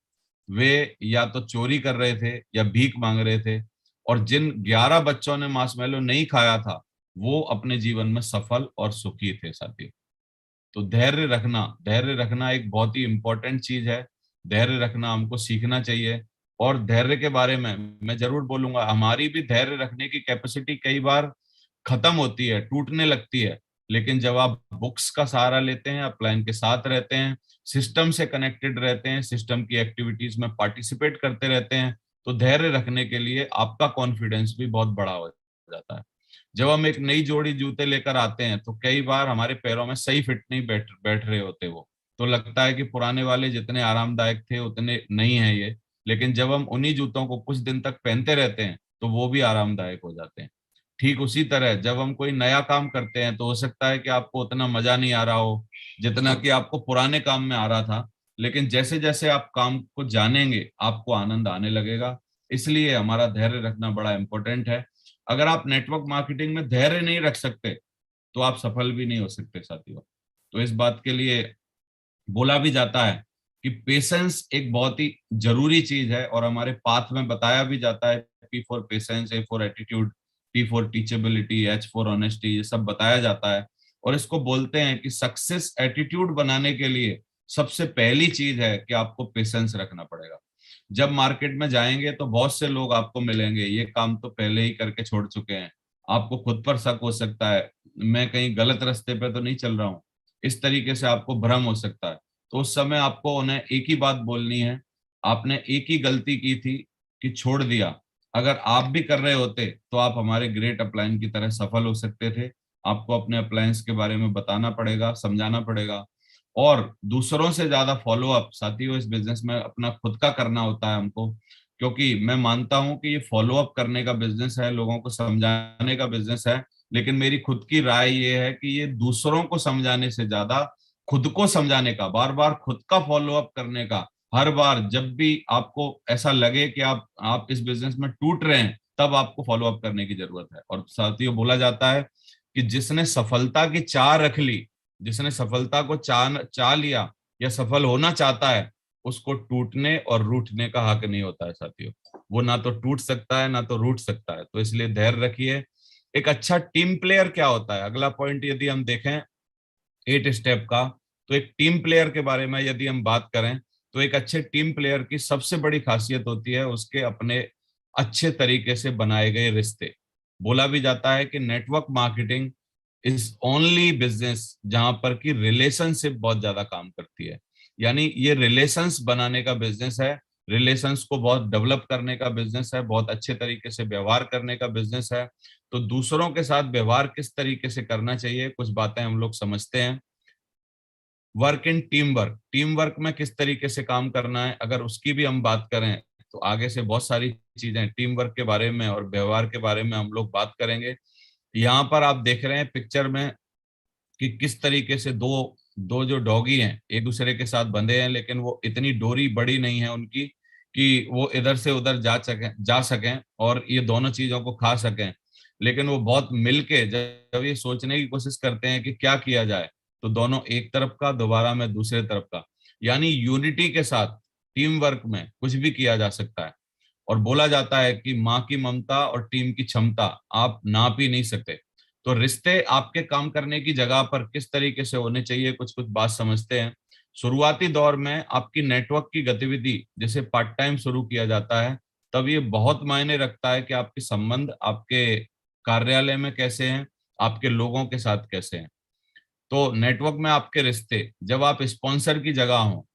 वे या तो चोरी कर रहे थे या भीख मांग रहे थे, और जिन 11 बच्चों ने मार्शमैलो नहीं खाया था वो अपने जीवन में सफल और सुखी थे साथी। तो धैर्य रखना एक बहुत ही इंपॉर्टेंट चीज है। धैर्य रखना हमको सीखना चाहिए। और धैर्य के बारे में मैं जरूर बोलूंगा, हमारी भी धैर्य रखने की कैपेसिटी कई बार खत्म होती है, टूटने लगती है। लेकिन जब आप बुक्स का सहारा लेते हैं, आप प्लान के साथ रहते हैं, सिस्टम से कनेक्टेड रहते हैं, सिस्टम की एक्टिविटीज में पार्टिसिपेट करते रहते हैं, तो धैर्य रखने के लिए आपका कॉन्फिडेंस भी बहुत बड़ा हो जाता है। जब हम एक नई जोड़ी जूते लेकर आते हैं तो कई बार हमारे पैरों में सही फिट नहीं बैठ बैठ रहे होते वो, तो लगता है कि पुराने वाले जितने आरामदायक थे उतने नहीं है ये। लेकिन जब हम उन्हीं जूतों को कुछ दिन तक पहनते रहते हैं तो वो भी आरामदायक हो जाते हैं। ठीक उसी तरह जब हम कोई नया काम करते हैं तो हो सकता है कि आपको उतना मजा नहीं आ रहा हो जितना कि आपको पुराने काम में आ रहा था, लेकिन जैसे जैसे आप काम को जानेंगे आपको आनंद आने लगेगा। इसलिए हमारा धैर्य रखना बड़ा इंपॉर्टेंट है। अगर आप नेटवर्क मार्केटिंग में धैर्य नहीं रख सकते तो आप सफल भी नहीं हो सकते साथियों। तो इस बात के लिए बोला भी जाता है कि पेशेंस एक बहुत ही जरूरी चीज है, और हमारे पाथ में बताया भी जाता है, P for patience, A for attitude, T for teachability, H for honesty, ये सब बताया जाता है। और इसको बोलते हैं कि सक्सेस एटीट्यूड बनाने के लिए सबसे पहली चीज है कि आपको पेशेंस रखना पड़ेगा। जब मार्केट में जाएंगे तो बहुत से लोग आपको मिलेंगे, ये काम तो पहले ही करके छोड़ चुके हैं, आपको खुद पर शक हो सकता है, मैं कहीं गलत रास्ते पे तो नहीं चल रहा हूँ, इस तरीके से आपको भ्रम हो सकता है। तो उस समय आपको उन्हें एक ही बात बोलनी है, आपने एक ही गलती की थी कि छोड़ दिया। अगर आप भी कर रहे होते तो आप हमारे ग्रेट अपलाइन की तरह सफल हो सकते थे। आपको अपने अप्लायंस के बारे में बताना पड़ेगा, समझाना पड़ेगा, और दूसरों से ज्यादा फॉलो अप साथियों इस बिजनेस में अपना खुद का करना होता है हमको। क्योंकि मैं मानता हूं कि ये फॉलो अप करने का बिजनेस है, लोगों को समझाने का बिजनेस है, लेकिन मेरी खुद की राय ये है कि ये दूसरों को समझाने से ज्यादा खुद को समझाने का, बार बार खुद का फॉलो अप करने का, हर बार जब भी आपको ऐसा लगे कि आप इस बिजनेस में टूट रहे हैं, तब आपको फॉलो अप करने की जरूरत है। और साथियों बोला जाता है कि जिसने सफलता की चाह रख ली, जिसने सफलता को चाह लिया या सफल होना चाहता है, उसको टूटने और रूठने का हक नहीं होता है साथियों। वो ना तो टूट सकता है ना तो रूठ सकता है। तो इसलिए धैर्य रखिए। एक अच्छा टीम प्लेयर क्या होता है, अगला पॉइंट यदि हम देखें 8 स्टेप का, तो एक टीम प्लेयर के बारे में यदि हम बात करें, तो एक अच्छे टीम प्लेयर की सबसे बड़ी खासियत होती है उसके अपने अच्छे तरीके से बनाए गए रिश्ते। बोला भी जाता है कि network marketing is only business जहां पर कि रिलेशनशिप बहुत ज्यादा काम करती है। यानी ये रिलेशंस बनाने का बिजनेस है, रिलेशंस को बहुत डेवलप करने का बिजनेस है, बहुत अच्छे तरीके से व्यवहार करने का बिजनेस है। तो दूसरों के साथ व्यवहार किस तरीके से करना चाहिए, कुछ बातें हम लोग समझते हैं। Work in team work, team work में किस तरीके से काम करना है, अगर उसकी भी हम बात करें तो आगे से बहुत सारी चीजें टीम वर्क के बारे में और व्यवहार के बारे में हम लोग बात करेंगे। यहाँ पर आप देख रहे हैं पिक्चर में कि किस तरीके से दो दो जो डॉगी हैं एक दूसरे के साथ बंधे हैं, लेकिन वो इतनी डोरी बड़ी नहीं है उनकी कि वो इधर से उधर जा सकें और ये दोनों चीजों को खा सकें। लेकिन वो बहुत मिलके जब ये सोचने की कोशिश करते हैं कि क्या किया जाए, तो दोनों एक तरफ का, दोबारा में दूसरे तरफ का, यानी यूनिटी के साथ टीम वर्क में कुछ भी किया जा सकता है। और बोला जाता है कि माँ की ममता और टीम की क्षमता आप नाप ही नहीं सकते। तो रिश्ते आपके काम करने की जगह पर किस तरीके से होने चाहिए, कुछ कुछ बात समझते हैं। शुरुआती दौर में आपकी नेटवर्क की गतिविधि जैसे पार्ट टाइम शुरू किया जाता है, तब ये बहुत मायने रखता है कि आपके संबंध आपके कार्यालय में कैसे हैं, आपके लोगों के साथ कैसे हैं। तो नेटवर्क में आपके रिश्ते जब आप स्पॉन्सर की जगह हो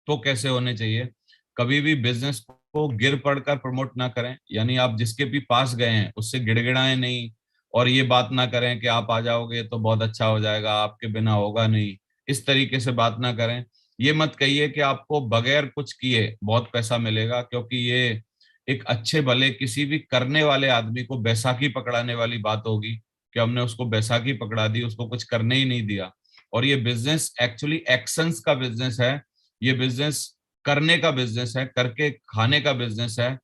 तो कैसे होने चाहिए। कभी भी बिजनेस को गिर पड़कर प्रमोट ना करें, यानी आप जिसके भी पास गए हैं उससे गिड़गिड़ाएं नहीं, और ये बात ना करें कि आप आ जाओगे तो बहुत अच्छा हो जाएगा, आपके बिना होगा नहीं, इस तरीके से बात ना करें। ये मत कहिए कि आपको बगैर कुछ किए बहुत पैसा मिलेगा, क्योंकि ये एक अच्छे भले किसी भी करने वाले आदमी को बैसाखी पकड़ाने वाली बात होगी कि हमने उसको बैसाखी पकड़ा दी, उसको कुछ करने ही नहीं दिया। और ये बिजनेस एक्चुअली एक्शंस का बिजनेस है, ये बिजनेस करने का बिजनेस है, करके खाने का बिजनेस है।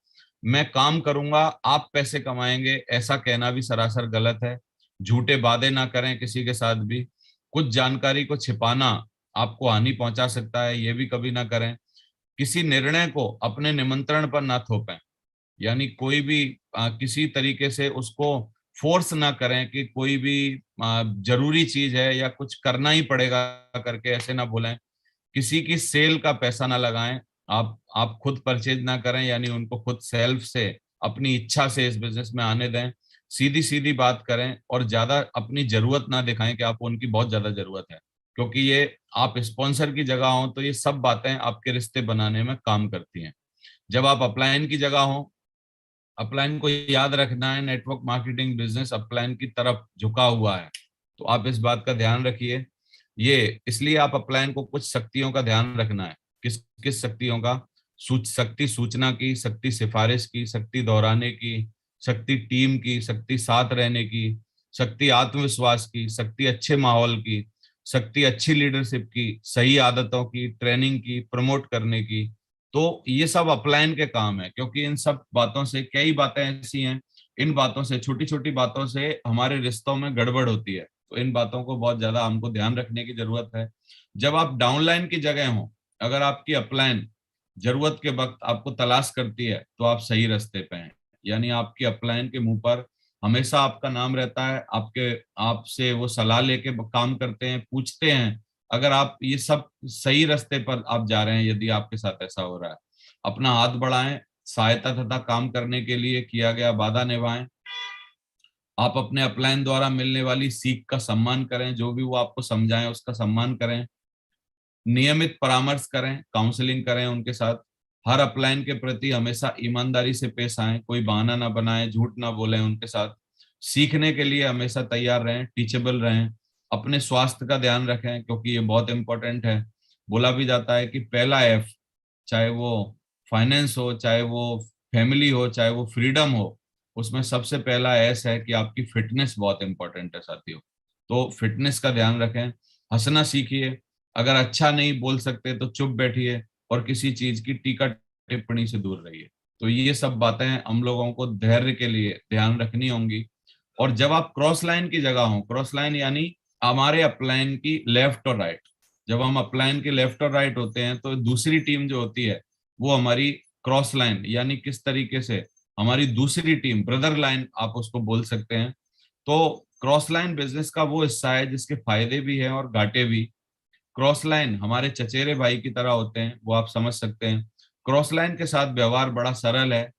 मैं काम करूंगा आप पैसे कमाएंगे ऐसा कहना भी सरासर गलत है। झूठे वादे ना करें किसी के साथ भी। कुछ जानकारी को छिपाना आपको हानि पहुंचा सकता है, ये भी कभी ना करें। किसी निर्णय को अपने निमंत्रण पर ना थोपें, यानी कोई भी किसी तरीके से उसको फोर्स ना करें कि कोई भी जरूरी चीज है या कुछ करना ही पड़ेगा करके ऐसे ना बोलें। किसी की सेल का पैसा ना लगाएं, आप खुद परचेज ना करें, यानी उनको खुद सेल्फ से अपनी इच्छा से इस बिजनेस में आने दें। सीधी सीधी बात करें और ज्यादा अपनी जरूरत ना दिखाएं कि आपको उनकी बहुत ज्यादा जरूरत है, क्योंकि ये आप स्पॉन्सर की जगह हो तो ये सब बातें आपके रिश्ते बनाने में काम करती हैं। जब आप अपलाइन की जगह हो, अपलाइन को याद रखना है, नेटवर्क मार्केटिंग बिजनेस अपलाइन की तरफ झुका हुआ है, तो आप इस बात का ध्यान रखिए। ये इसलिए आप अपलाइन को कुछ शक्तियों का ध्यान रखना है। किस किस शक्तियों का? शक्ति सूचना की, शक्ति सिफारिश की, शक्ति दोहराने की, शक्ति टीम की, शक्ति साथ रहने की, शक्ति आत्मविश्वास की, शक्ति अच्छे माहौल की, शक्ति अच्छी लीडरशिप की, सही आदतों की, ट्रेनिंग की, प्रमोट करने की। तो ये सब अपलाइन के काम है, क्योंकि इन सब बातों से कई बातें ऐसी हैं इन बातों से, छोटी छोटी बातों से हमारे रिश्तों में गड़बड़ होती है। तो इन बातों को बहुत ज्यादा हमको ध्यान रखने की जरूरत है। जब आप डाउनलाइन की जगह हो, अगर आपकी अपलाइन जरूरत के वक्त आपको तलाश करती है, तो आप सही रास्ते पे हैं। यानी आपकी अपलाइन के मुंह पर हमेशा आपका नाम रहता है, आपके आपसे वो सलाह लेके काम करते हैं, पूछते हैं। अगर आप ये सब सही रास्ते पर आप जा रहे हैं, यदि आपके साथ ऐसा हो रहा है, अपना हाथ बढ़ाएं, सहायता तथा काम करने के लिए किया गया वादा निभाएं। आप अपने अपलाइन द्वारा मिलने वाली सीख का सम्मान करें, जो भी वो आपको समझाएं उसका सम्मान करें। नियमित परामर्श करें, काउंसलिंग करें उनके साथ। हर अपलाइन के प्रति हमेशा ईमानदारी से पेश आएं, कोई बहाना ना बनाएं, झूठ ना बोलें उनके साथ। सीखने के लिए हमेशा तैयार रहें, टीचेबल रहें। अपने स्वास्थ्य का ध्यान रखें, क्योंकि ये बहुत इंपॉर्टेंट है। बोला भी जाता है कि पहला एफ, चाहे वो फाइनेंस हो, चाहे वो फैमिली हो, चाहे वो फ्रीडम हो, उसमें सबसे पहला एस है कि आपकी फिटनेस बहुत इंपॉर्टेंट है साथियों। तो फिटनेस का ध्यान रखें। हंसना सीखिए। अगर अच्छा नहीं बोल सकते तो चुप बैठिए, और किसी चीज की टीका टिप्पणी से दूर रहिए। तो ये सब बातें हम लोगों को धैर्य के लिए ध्यान रखनी होंगी। और जब आप क्रॉस लाइन की जगह हो, क्रॉस लाइन यानी हमारे अपलाइन की लेफ्ट और राइट, जब हम अपलाइन के लेफ्ट और राइट होते हैं, तो दूसरी टीम जो होती है वो हमारी क्रॉस लाइन, यानी किस तरीके से हमारी दूसरी टीम, ब्रदर लाइन आप उसको बोल सकते हैं। तो क्रॉस लाइन बिजनेस का वो हिस्सा है जिसके फायदे भी हैं और घाटे भी। क्रॉस लाइन हमारे चचेरे भाई की तरह होते हैं, वो आप समझ सकते हैं। क्रॉस लाइन के साथ व्यवहार बड़ा सरल है।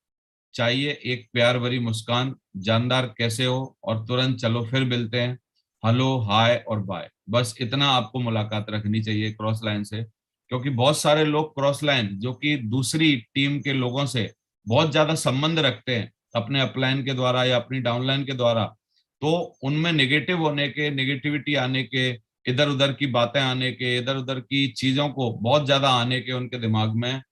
चाहिए एक प्यार भरी मुस्कान, जानदार कैसे हो, और तुरंत चलो फिर मिलते हैं, हेलो हाय और बाय, बस इतना आपको मुलाकात रखनी चाहिए क्रॉस लाइन से। क्योंकि बहुत सारे लोग क्रॉस लाइन जो कि दूसरी टीम के लोगों से बहुत ज्यादा संबंध रखते हैं अपने अपलाइन के द्वारा या अपनी डाउनलाइन के द्वारा, तो उनमें नेगेटिव होने के, नेगेटिविटी आने के, इधर उधर की बातें आने के, इधर उधर की चीजों को बहुत ज्यादा आने के उनके दिमाग में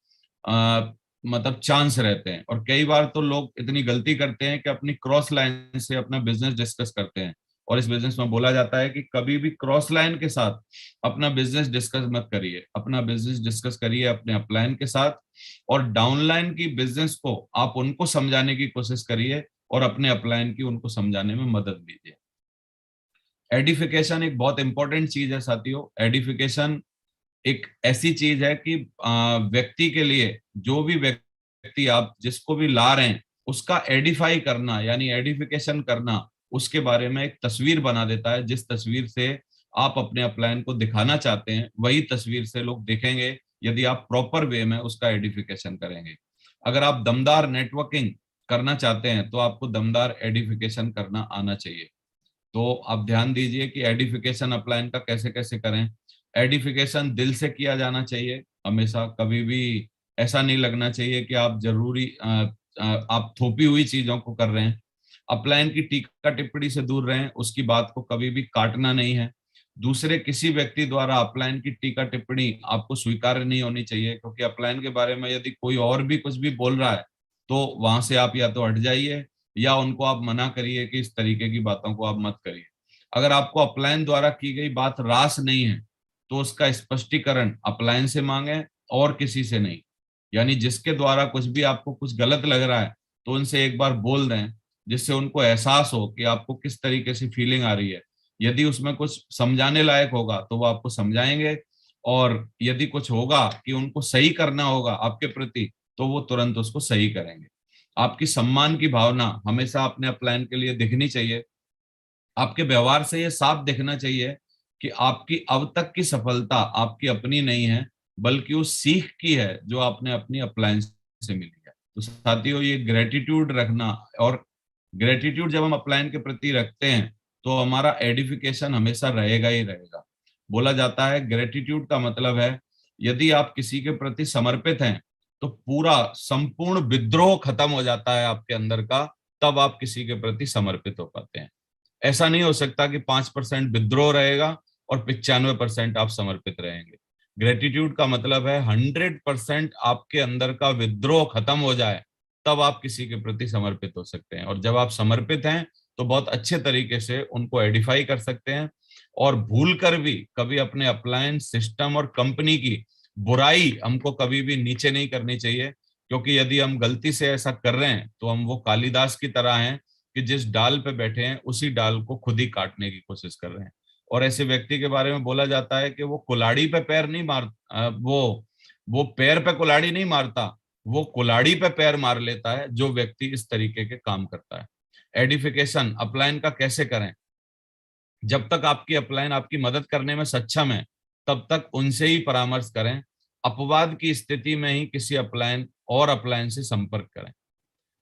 मतलब चांस रहते हैं। और कई बार तो लोग इतनी गलती करते हैं कि अपनी क्रॉस लाइन से अपना बिजनेस डिस्कस करते हैं। और इस बिजनेस में बोला जाता है कि कभी भी क्रॉस लाइन के साथ अपना बिजनेस डिस्कस मत करिए। अपना बिजनेस डिस्कस करिए अपने अपलाइन के साथ, और डाउनलाइन की बिजनेस को आप उनको समझाने की कोशिश करिए, और अपने अपलाइन की उनको समझाने में मदद दीजिए। एडिफिकेशन एक बहुत इंपॉर्टेंट चीज है साथियों। एडिफिकेशन एक ऐसी चीज है कि व्यक्ति के लिए, जो भी व्यक्ति आप जिसको भी ला रहे हैं, उसका एडिफाई करना यानी एडिफिकेशन करना, उसके बारे में एक तस्वीर बना देता है। जिस तस्वीर से आप अपने अपलाइन को दिखाना चाहते हैं, वही तस्वीर से लोग देखेंगे, यदि आप प्रॉपर वे में उसका एडिफिकेशन करेंगे। अगर आप दमदार नेटवर्किंग करना चाहते हैं, तो आपको दमदार एडिफिकेशन करना आना चाहिए। तो आप ध्यान दीजिए कि एडिफिकेशन अपलाइन का कैसे कैसे करें। एडिफिकेशन दिल से किया जाना चाहिए हमेशा। कभी भी ऐसा नहीं लगना चाहिए कि आप आप थोपी हुई चीजों को कर रहे हैं। अपलाइन की टीका टिप्पणी से दूर रहें, उसकी बात को कभी भी काटना नहीं है। दूसरे किसी व्यक्ति द्वारा अपलाइन की टीका टिप्पणी आपको स्वीकार्य नहीं होनी चाहिए, क्योंकि अपलाइन के बारे में यदि कोई और भी कुछ भी बोल रहा है, तो वहां से आप या तो हट जाइए, या उनको आप मना करिए कि इस तरीके की बातों को आप मत करिए। अगर आपको अपलाइन द्वारा की गई बात रास नहीं है, तो उसका स्पष्टीकरण अपलाइन से मांगे और किसी से नहीं। यानी जिसके द्वारा कुछ भी आपको कुछ गलत लग रहा है, तो उनसे एक बार बोल दें, जिससे उनको एहसास हो कि आपको किस तरीके से फीलिंग आ रही है। यदि उसमें कुछ समझाने लायक होगा तो वो आपको समझाएंगे, और यदि कुछ होगा कि उनको सही करना होगा आपके प्रति, तो वो तुरंत उसको सही करेंगे। आपकी सम्मान की भावना हमेशा अपने अपलाइन के लिए दिखनी चाहिए। आपके व्यवहार से ये साफ दिखना चाहिए कि आपकी अब तक की सफलता आपकी अपनी नहीं है, बल्कि उस सीख की है जो आपने अपनी अपलाइन से मिली है। तो साथियों, ये ग्रेटिट्यूड रखना, और ग्रेटिट्यूड जब हम अपलाइन के प्रति रखते हैं, तो हमारा एडिफिकेशन हमेशा रहेगा ही रहेगा। बोला जाता है ग्रेटिट्यूड का मतलब है, यदि आप किसी के प्रति समर्पित हैं, तो पूरा संपूर्ण विद्रोह खत्म हो जाता है आपके अंदर का, तब आप किसी के प्रति समर्पित हो पाते हैं। ऐसा नहीं हो सकता कि 5% विद्रोह रहेगा और 95% आप समर्पित रहेंगे। ग्रेटिट्यूड का मतलब है 100% आपके अंदर का विद्रोह खत्म हो जाए, तब आप किसी के प्रति समर्पित हो सकते हैं। और जब आप समर्पित हैं, तो बहुत अच्छे तरीके से उनको एडिफाई कर सकते हैं, और भूल कर भी कभी अपने अप्लायंस सिस्टम और कंपनी की बुराई हमको कभी भी नीचे नहीं करनी चाहिए। क्योंकि यदि हम गलती से ऐसा कर रहे हैं, तो हम वो कालिदास की तरह हैं कि जिस डाल पे बैठे हैं उसी डाल को खुद ही काटने की कोशिश कर रहे हैं। और ऐसे व्यक्ति के बारे में बोला जाता है कि वो कुल्हाड़ी पे पैर नहीं मार वो पैर पे कुल्हाड़ी नहीं मारता, वो कुल्हाड़ी पे पैर मार लेता है जो व्यक्ति इस तरीके के काम करता है। एडिफिकेशन अपलाइन का कैसे करें? जब तक आपकी अपलाइन आपकी मदद करने में सक्षम है तब तक उनसे ही परामर्श करें। अपवाद की स्थिति में ही किसी अपलाइन से संपर्क करें।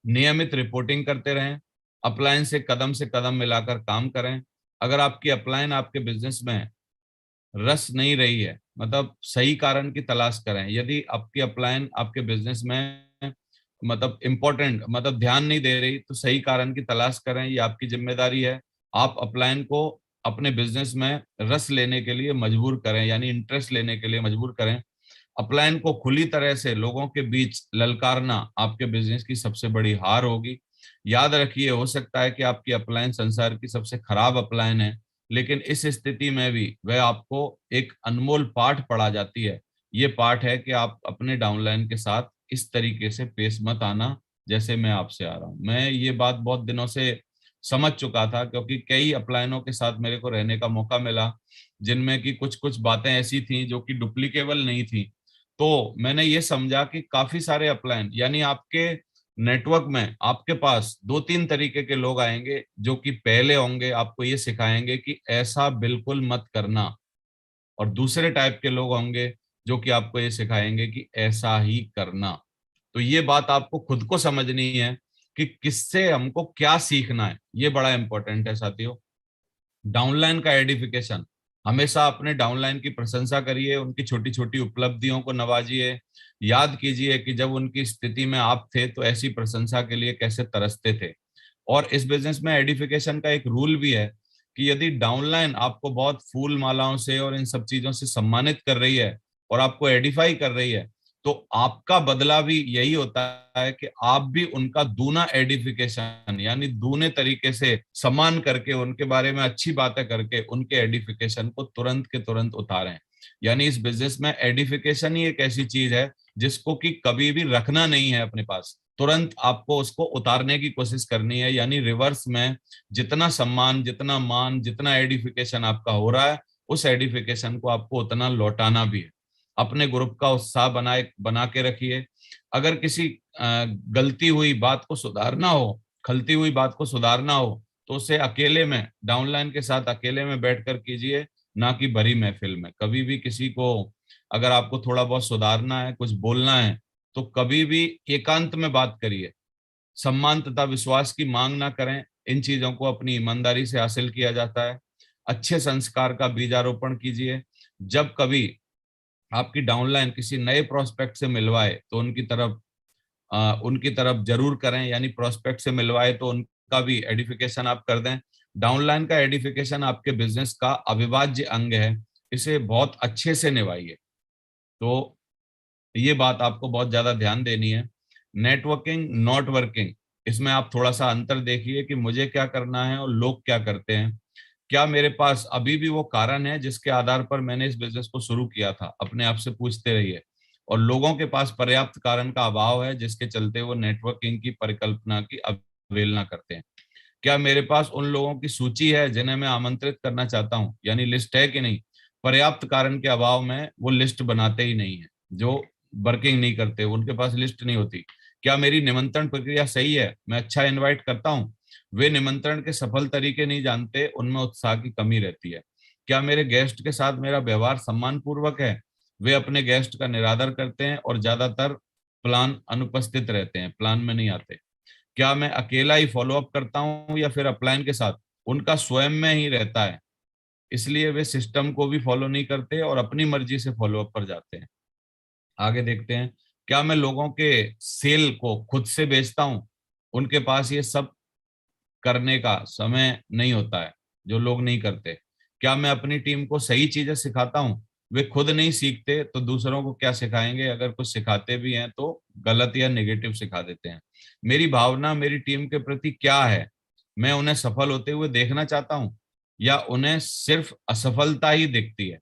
नियमित रिपोर्टिंग करते रहें। अपलाइन से कदम मिलाकर काम करें। अगर आपकी अपलाइन आपके बिजनेस में रस नहीं रही है, मतलब सही कारण की तलाश करें। यदि आपकी अपलाइन आपके बिजनेस में मतलब इम्पोर्टेंट मतलब ध्यान नहीं दे रही तो सही कारण की तलाश करें, ये आपकी जिम्मेदारी है। आप अपलाइन को अपने बिजनेस में रस लेने के लिए मजबूर करें, यानी इंटरेस्ट लेने के लिए मजबूर करें। अपलाइन को खुली तरह से लोगों के बीच ललकारना आपके बिजनेस की सबसे बड़ी हार होगी। याद रखिए, हो सकता है कि आपकी अपलाइन संसार की सबसे खराब अपलाइन है, लेकिन इस स्थिति में भी वह आपको एक अनमोल पाठ पढ़ा जाती है। ये पाठ है कि आप अपने डाउनलाइन के साथ इस तरीके से पेश मत आना जैसे मैं आपसे आ रहा हूँ। मैं ये बात बहुत दिनों से समझ चुका था, क्योंकि कई अपलाइनों के साथ मेरे को रहने का मौका मिला जिनमें की कुछ कुछ बातें ऐसी थी जो कि डुप्लीकेबल नहीं थी। तो मैंने ये समझा कि काफी सारे अपलाइन, यानी आपके नेटवर्क में आपके पास दो तीन तरीके के लोग आएंगे जो कि पहले होंगे आपको ये सिखाएंगे कि ऐसा बिल्कुल मत करना, और दूसरे टाइप के लोग होंगे जो कि आपको ये सिखाएंगे कि ऐसा ही करना। तो ये बात आपको खुद को समझनी है कि किससे हमको क्या सीखना है, ये बड़ा इंपॉर्टेंट है साथियों। डाउनलाइन का एडिफिकेशन, हमेशा अपने डाउनलाइन की प्रशंसा करिए, उनकी छोटी छोटी उपलब्धियों को नवाजिए। याद कीजिए कि जब उनकी स्थिति में आप थे तो ऐसी प्रशंसा के लिए कैसे तरसते थे। और इस बिजनेस में एडिफिकेशन का एक रूल भी है कि यदि डाउनलाइन आपको बहुत फूल मालाओं से और इन सब चीजों से सम्मानित कर रही है और आपको एडिफाई कर रही है, तो आपका बदला भी यही होता है कि आप भी उनका दूना एडिफिकेशन यानी दूने तरीके से सम्मान करके, उनके बारे में अच्छी बातें करके उनके एडिफिकेशन को तुरंत के तुरंत उतारें। यानी इस बिजनेस में एडिफिकेशन ही एक ऐसी चीज है जिसको कि कभी भी रखना नहीं है अपने पास, तुरंत आपको उसको उतारने की कोशिश करनी है। यानी रिवर्स में जितना सम्मान, जितना मान, जितना एडिफिकेशन आपका हो रहा है, उस एडिफिकेशन को आपको उतना लौटाना भी है। अपने ग्रुप का उत्साह बना के रखिए। अगर किसी गलती हुई बात को सुधारना हो, खलती हुई बात को सुधारना हो, तो उसे अकेले में, डाउनलाइन के साथ अकेले में बैठकर कीजिए, ना कि भरी महफिल में। कभी भी किसी को अगर आपको थोड़ा बहुत सुधारना है, कुछ बोलना है, तो कभी भी एकांत में बात करिए। सम्मान तथा विश्वास की मांग ना करें, इन चीजों को अपनी ईमानदारी से हासिल किया जाता है। अच्छे संस्कार का बीजारोपण कीजिए। जब कभी आपकी डाउनलाइन किसी नए प्रोस्पेक्ट से मिलवाए तो उनकी तरफ जरूर करें, यानी प्रोस्पेक्ट से मिलवाए तो उनका भी एडिफिकेशन आप कर दें। डाउनलाइन का एडिफिकेशन आपके बिजनेस का अविभाज्य अंग है, इसे बहुत अच्छे से निभाइए। तो ये बात आपको बहुत ज्यादा ध्यान देनी है। नेटवर्किंग नॉट वर्किंग, इसमें आप थोड़ा सा अंतर देखिए कि मुझे क्या करना है और लोग क्या करते हैं। क्या मेरे पास अभी भी वो कारण है जिसके आधार पर मैंने इस बिजनेस को शुरू किया था? अपने आप से पूछते रहिए। और लोगों के पास पर्याप्त कारण का अभाव है जिसके चलते वो नेटवर्किंग की परिकल्पना की अवहेलना करते हैं। क्या मेरे पास उन लोगों की सूची है जिन्हें मैं आमंत्रित करना चाहता हूँ, यानी लिस्ट है कि नहीं? पर्याप्त कारण के अभाव में वो लिस्ट बनाते ही नहीं है। जो वर्किंग नहीं करते उनके पास लिस्ट नहीं होती। क्या मेरी निमंत्रण प्रक्रिया सही है? मैं अच्छा इनवाइट करता हूँ? वे निमंत्रण के सफल तरीके नहीं जानते, उनमें उत्साह की कमी रहती है। क्या मेरे गेस्ट के साथ मेरा व्यवहार सम्मान पूर्वक है? वे अपने गेस्ट का निरादर करते हैं और ज्यादातर प्लान अनुपस्थित रहते हैं, प्लान में नहीं आते। क्या मैं अकेला ही फॉलो अप करता हूँ या फिर अपलाइन के साथ? उनका स्वयं में ही रहता है, इसलिए वे सिस्टम को भी फॉलो नहीं करते और अपनी मर्जी से फॉलो अप पर जाते हैं। आगे देखते हैं। क्या मैं लोगों के सेल को खुद से बेचता हूँ? उनके पास ये सब करने का समय नहीं होता है जो लोग नहीं करते। क्या मैं अपनी टीम को सही चीजें सिखाता हूँ? वे खुद नहीं सीखते तो दूसरों को क्या सिखाएंगे? अगर कुछ सिखाते भी हैं तो गलत या नेगेटिव सिखा देते हैं। मेरी भावना मेरी टीम के प्रति क्या है? मैं उन्हें सफल होते हुए देखना चाहता हूँ या उन्हें सिर्फ असफलता ही दिखती है?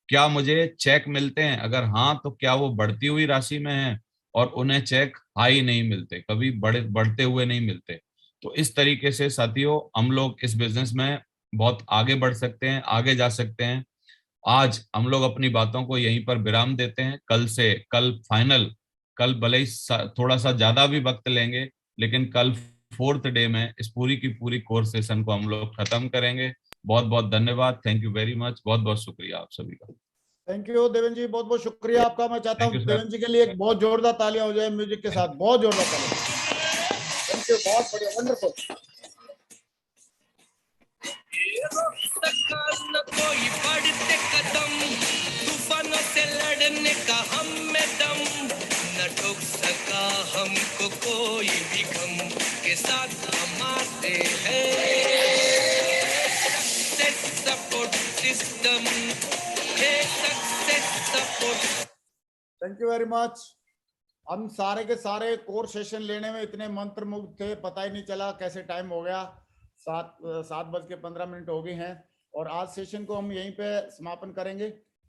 क्या मुझे चेक मिलते हैं? अगर हाँ तो क्या वो बढ़ती हुई राशि में है और उन्हें चेक हाई नहीं मिलते, कभी बढ़ते हुए नहीं मिलते? तो इस तरीके से साथियों हम लोग इस बिजनेस में बहुत आगे बढ़ सकते हैं, आगे जा सकते हैं। आज हम लोग अपनी बातों को यहीं पर विराम देते हैं। कल फाइनल, कल भले ही थोड़ा सा ज्यादा भी वक्त लेंगे, लेकिन कल 4th डे में इस पूरी की पूरी कोर्स सेशन को हम लोग खत्म करेंगे। बहुत बहुत धन्यवाद। Thank you very much. बहुत बहुत शुक्रिया आप सभी का। थैंक यू देवेंद्र जी, बहुत बहुत शुक्रिया आपका। मैं चाहता थैंक यू हूँ सर। देवेंद्र जी के लिए एक बहुत जोरदार तालियां हो जाए म्यूजिक के साथ, बहुत जोरदार तालियां। थैंक यू, बहुत बढ़िया, वंडरफुल। ये रोक सका न कोई बढ़ते कदम, तूफानों से लड़ने का हम में दम, न ठोक सका हमको कोई भी गम, के साथ हम आते हैं। Success support system, hey success support. Thank you very much. हम सारे के सारे कोर्स सेशन लेने में इतने मंत्रमुग्ध थे, पता ही नहीं चला कैसे टाइम हो गया। 7:15 हो गए हैं और आज सेशन को हम यहीं पे समापन करेंगे।